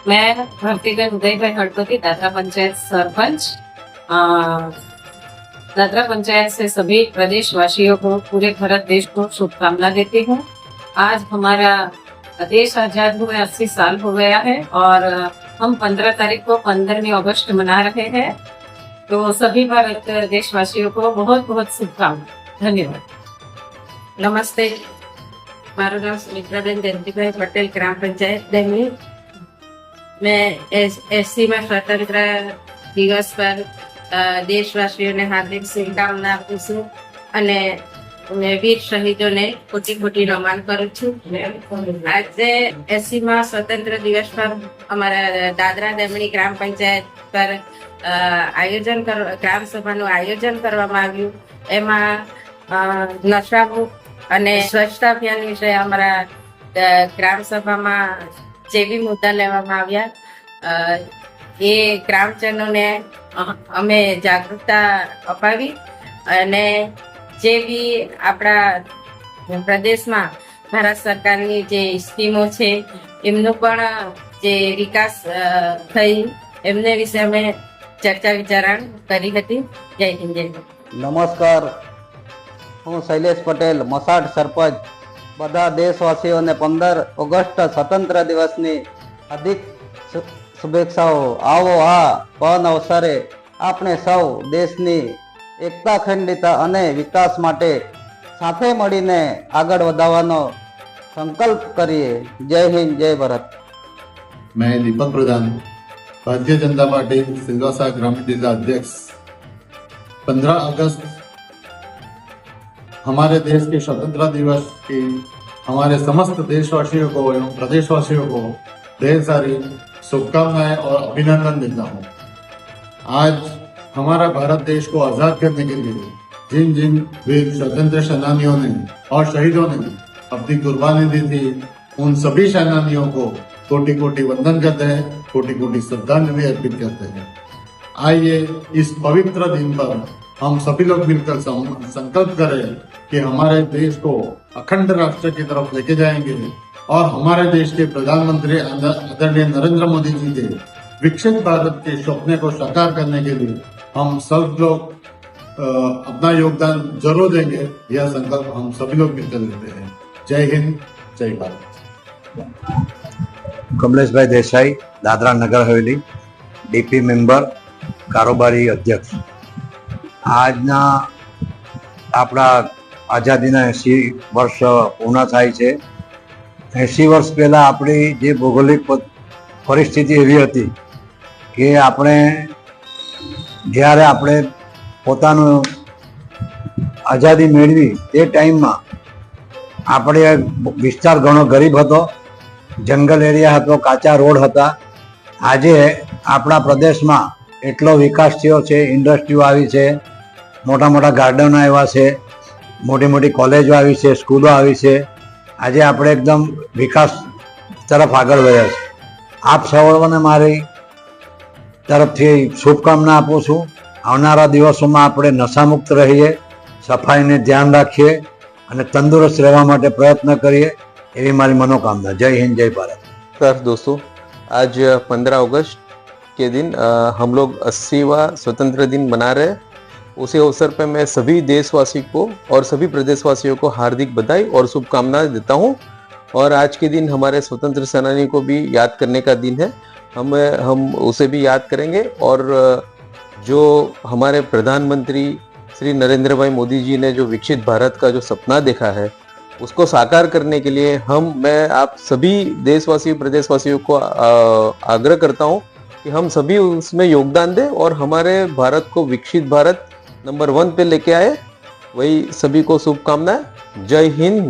मैं भक्तिगत उदय भाई हड़पति दादरा पंचायत सरपंच। दादरा पंचायत से सभी प्रदेशवासियों को, पूरे भारत देश को शुभकामना देती हूँ। आज हमारा देश आजाद हुए 80 साल हो गया है और हम 15 तारीख को 15वीं अगस्त मना रहे हैं। तो सभी भारत देशवासियों को बहुत बहुत शुभकामना। धन्यवाद। नमस्ते, मारू नाम सुमित्राबेन जयंतीभाई पटेल, ग्राम पंचायत डेमली। मैं 80માં સ્વતંત્ર દિવસ પર દેશવાસીઓને હાર્દિક શુભકામના આપું છું અને વીર શહીદોને કોટી કોટી નમન કરું છું। આજે 80માં સ્વતંત્ર દિવસ પર અમારા દાદરા ડેમણી ગ્રામ પંચાયત પર ગ્રામ સભાનું આયોજન કરવામાં આવ્યું। એમાં નશામુક્ત અને સ્વચ્છતા અભિયાન વિશે અમારા ગ્રામ સભામાં જે બી મુદ્દા લેવામાં આવ્યા એ ગ્રામજનોને અમે જાગૃતતા અપાવી અને જે બી આપણા પ્રદેશમાં ભારત સરકારની જે સ્કીમો છે એમનું પણ જે વિકાસ થઈ એમને વિશે અમે ચર્ચા વિચારણ કરી હતી। જય હિન્દ, જય ભારત। નમસ્કાર, હું શૈલેષ પટેલ, મસાડ સરપંચ। બધા દેશવાસીઓને 15 ઓગસ્ટ સ્વતંત્ર દિવસની હાર્દિક શુભેચ્છાઓ। આવો આ પન અવસરે આપણે સૌ દેશની એકતા, અખંડિતતા અને વિકાસ માટે સાથે મળીને આગળ વધારવાનો સંકલ્પ કરીએ। જય હિન્દ, જય ભારત। मैं दीपक प्रधान, भारतीय जनता पार्टी सिलवासा ग्रामीण जिला अध्यक्ष। 15 अगस्त हमारे देश के स्वतंत्रता दिवस की हमारे समस्त देशवासियों को एवं प्रदेशवासियों को ढेर सारी शुभकामनाएं और अभिनंदन देता हूँ। आज हमारा भारत देश को आजाद करने के लिए जिन जिन वीर स्वतंत्र सेनानियों ने और शहीदों ने अपनी कुर्बानी दी थी, उन सभी सेनानियों को कोटि कोटि वंदन करते हैं, कोटि कोटि श्रद्धांजलि अर्पित करते हैं। आइए इस पवित्र दिन पर हम सभी लोग मिलकर संकल्प करें कि हमारे देश को अखंड राष्ट्र की तरफ लेके जाएंगे और हमारे देश के प्रधानमंत्री आदरणीय नरेंद्र मोदी जी के विकसित भारत के सपने को साकार करने के लिए हम सब लोग अपना योगदान जरूर देंगे। यह संकल्प हम सभी लोग मिलकर लेते हैं। जय हिंद, जय भारत। कमलेश भाई देसाई, दादरा नगर हवेली, डीपी मेम्बर, कारोबारी अध्यक्ष। આજના આપણા આઝાદીના 80 વર્ષ પૂર્ણ થાય છે। 80 વર્ષ પહેલાં આપણી જે ભૌગોલિક પરિસ્થિતિ એવી હતી કે જ્યારે આપણે પોતાનું આઝાદી મેળવી તે ટાઈમમાં આપણે વિસ્તાર ઘણો ગરીબ હતો, જંગલ એરિયા હતો, કાચા રોડ હતા। આજે આપણા પ્રદેશમાં એટલો વિકાસ થયો છે, ઇન્ડસ્ટ્રીઓ આવી છે, મોટા મોટા ગાર્ડનો આવ્યા છે, મોટી મોટી કોલેજો આવી છે, સ્કૂલો આવી છે। આજે આપણે એકદમ વિકાસ તરફ આગળ વધ્યા છે। આપ સૌને મારી તરફથી શુભકામના આપું છું। આવનારા દિવસોમાં આપણે નશામુક્ત રહીએ, સફાઈને ધ્યાન રાખીએ અને તંદુરસ્ત રહેવા માટે પ્રયત્ન કરીએ, એવી મારી મનોકામના। જય હિન્દ, जय भारत। नमस्कार दोस्तों, आज 15 अगस्त के दिन हम लोग 80वां स्वतंत्र दिन मना रहे हैं। उसी अवसर पर मैं सभी देशवासी को और सभी प्रदेशवासियों को हार्दिक बधाई और शुभकामनाएं देता हूं। और आज के दिन हमारे स्वतंत्र सेनानी को भी याद करने का दिन है। हम उसे भी याद करेंगे और जो हमारे प्रधानमंत्री श्री नरेंद्र भाई मोदी जी ने जो विकसित भारत का जो सपना देखा है उसको साकार करने के लिए मैं आप सभी देशवासियों प्रदेशवासियों को आग्रह करता हूं कि हम सभी उसमें योगदान दें और हमारे भारत को विकसित भारत नंबर 1 पे लेके आए। वही सभी को शुभकामनाएं। जय हिंद।